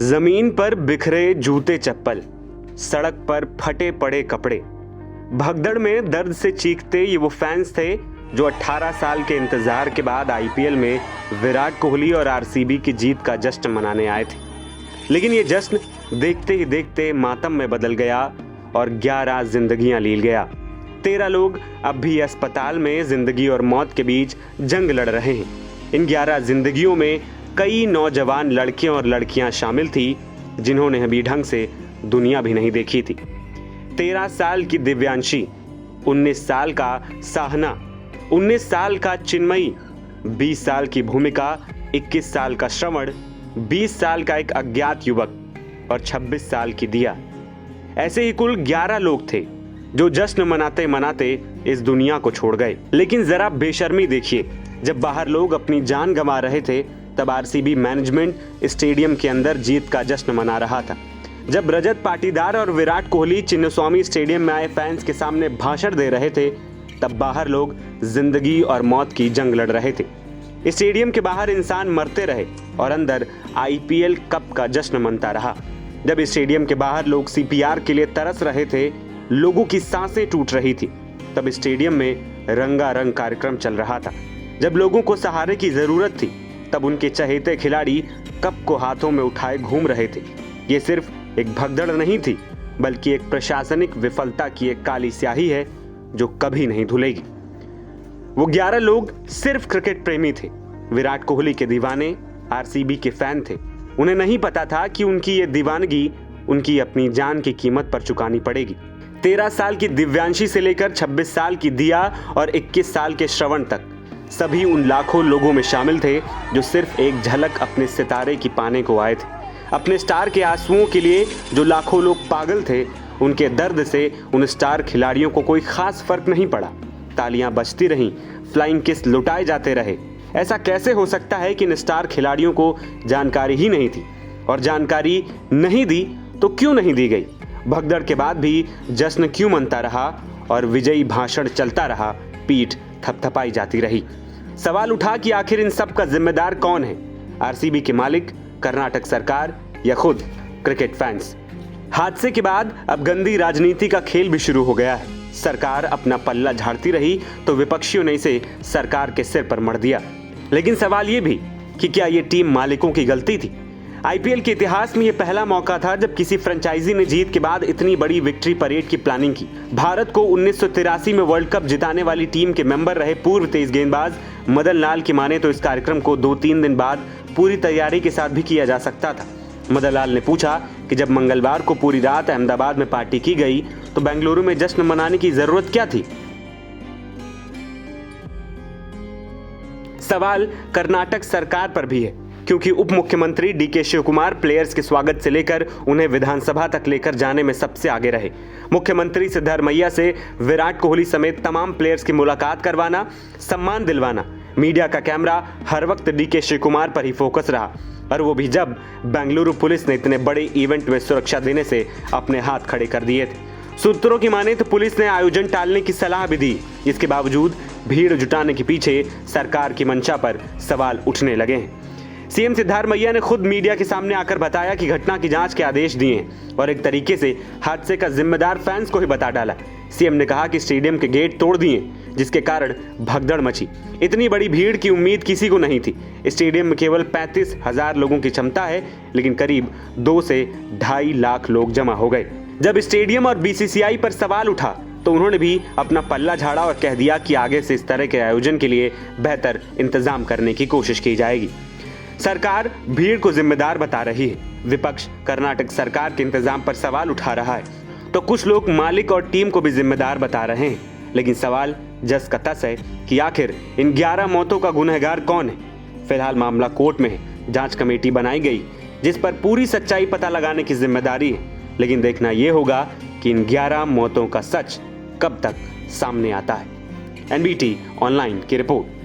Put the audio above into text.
जमीन पर बिखरे जूते चप्पल, सड़क पर फटे पड़े कपड़े। भगदड़ में दर्द से चीखते ये वो फैंस थे जो 18 साल के इंतजार के बाद आईपीएल में विराट कोहली और आरसीबी की जीत का जश्न मनाने आए थे। लेकिन ये जश्न देखते ही देखते मातम में बदल गया और 11 जिंदगियां लील गया। 13 लोग अब भी अस्पताल में जिंदगी और मौत के बीच जंग लड़ रहे हैं। इन 11 जिंदगियों में कई नौजवान लड़कियां और लड़कियां शामिल थी जिन्होंने अभी ढंग से दुनिया भी नहीं देखी थी। 13 साल की दिव्यांशी, 19 साल का साहना, 19 साल का चिन्मयी, 20 साल की भूमिका, 21 साल का श्रवण, 20 साल का एक अज्ञात युवक और 26 साल की दिया। ऐसे ही कुल 11 लोग थे जो जश्न मनाते मनाते इस दुनिया को छोड़ गए। लेकिन जरा बेशर्मी देखिए, जब बाहर लोग अपनी जान गंवा रहे थे तब आरसीबी मैनेजमेंट स्टेडियम के अंदर जीत का जश्न मना रहा था। जब रजत पाटीदार और विराट कोहली चिन्नस्वामी स्टेडियम में आए फैंस के सामने भाषण दे रहे थे तब बाहर लोग जिंदगी और मौत की जंग लड़ रहे थे। स्टेडियम के बाहर इंसान मरते रहे और अंदर आईपीएल कप का जश्न मनता रहा। जब स्टेडियम के बाहर लोग सीपीआर के लिए तरस रहे थे, लोगों की सांसें टूट रही थी, तब स्टेडियम में रंगारंग कार्यक्रम चल रहा था। जब लोगों को सहारे की जरूरत थी तब उनके चहेते खिलाड़ी कप को हाथों में उठाए घूम रहे थे। ये सिर्फ एक भगदड़ नहीं थी, बल्कि एक प्रशासनिक विफलता की एक काली स्याही है जो कभी नहीं धुलेगी। वो 11 लोग सिर्फ क्रिकेट प्रेमी थे, विराट कोहली के दीवाने, आरसीबी के फैन थे। उन्हें नहीं पता था कि उनकी ये दीवानगी उनकी अपनी जान की कीमत पर चुकानी पड़ेगी। 13 साल की दिव्यांशी से लेकर 26 साल की दिया और 21 साल के श्रवण तक सभी उन लाखों लोगों में शामिल थे जो सिर्फ एक झलक अपने सितारे की पाने को आए थे। अपने स्टार के आंसुओं के लिए जो लाखों लोग पागल थे, उनके दर्द से उन स्टार खिलाड़ियों को कोई खास फर्क नहीं पड़ा। तालियां बजती रहीं, फ्लाइंग किस लुटाए जाते रहे। ऐसा कैसे हो सकता है कि इन स्टार खिलाड़ियों को जानकारी ही नहीं थी, और जानकारी नहीं दी तो क्यों नहीं दी गई? भगदड़ के बाद भी जश्न क्यों मनता रहा और विजयी भाषण चलता रहा, पीठ थपथपाई जाती रही? सवाल उठा कि आखिर इन सब का जिम्मेदार कौन है? आरसीबी के मालिक, कर्नाटक सरकार या खुद क्रिकेट फैंस? हादसे के बाद अब गंदी राजनीति का खेल भी शुरू हो गया है। सरकार अपना पल्ला झाड़ती रही तो विपक्षियों ने इसे सरकार के सिर पर मढ़ दिया। लेकिन सवाल ये भी कि क्या ये टीम मालिकों की गलती थी? आईपीएल के इतिहास में यह पहला मौका था जब किसी फ्रेंचाइजी ने जीत के बाद इतनी बड़ी विक्ट्री परेड की प्लानिंग की। भारत को 1983 में वर्ल्ड कप जिताने वाली टीम के मेंबर रहे पूर्व तेज गेंदबाज मदन लाल की माने तो इस कार्यक्रम को 2-3 दिन बाद पूरी तैयारी के साथ भी किया जा सकता था। मदन लाल ने पूछा कि जब मंगलवार को पूरी रात अहमदाबाद में पार्टी की गई तो बेंगलुरु में जश्न मनाने की जरूरत क्या थी? सवाल कर्नाटक सरकार पर भी है, क्योंकि उप मुख्यमंत्री डीके शिवकुमार प्लेयर्स के स्वागत से लेकर उन्हें विधानसभा तक लेकर जाने में सबसे आगे रहे। मुख्यमंत्री सिद्धारमैया से विराट कोहली समेत तमाम प्लेयर्स की मुलाकात करवाना, सम्मान दिलवाना, मीडिया का कैमरा हर वक्त डीके शिवकुमार पर ही फोकस रहा, और वो भी जब बेंगलुरु पुलिस ने इतने बड़े इवेंट में सुरक्षा देने से अपने हाथ खड़े कर दिए थे। सूत्रों की माने तो पुलिस ने आयोजन टालने की सलाह भी दी। इसके बावजूद भीड़ जुटाने के पीछे सरकार की मंशा पर सवाल उठने लगे हैं। सीएम सिद्धारमैया ने खुद मीडिया के सामने आकर बताया कि घटना की जांच के आदेश दिए हैं और एक तरीके से हादसे का जिम्मेदार फैंस को ही बता डाला। सीएम ने कहा कि स्टेडियम के गेट तोड़ दिए जिसके कारण भगदड़ मची। इतनी बड़ी भीड़ की उम्मीद किसी को नहीं थी। स्टेडियम में केवल 35,000 लोगों की क्षमता है, लेकिन करीब 2 से 2.5 लाख लोग जमा हो गए। जब स्टेडियम और बीसीसीआई पर सवाल उठा तो उन्होंने भी अपना पल्ला झाड़ा और कह दिया कि आगे से इस तरह के आयोजन के लिए बेहतर इंतजाम करने की कोशिश की जाएगी। सरकार भीड़ को जिम्मेदार बता रही है, विपक्ष कर्नाटक सरकार के इंतजाम पर सवाल उठा रहा है, तो कुछ लोग मालिक और टीम को भी जिम्मेदार बता रहे हैं। लेकिन सवाल जस का तस है कि आखिर इन 11 मौतों का गुनहगार कौन है? फिलहाल मामला कोर्ट में है, जांच कमेटी बनाई गई जिस पर पूरी सच्चाई पता लगाने की जिम्मेदारी है। लेकिन देखना यह होगा कि इन 11 मौतों का सच कब तक सामने आता है। एनबीटी ऑनलाइन की रिपोर्ट।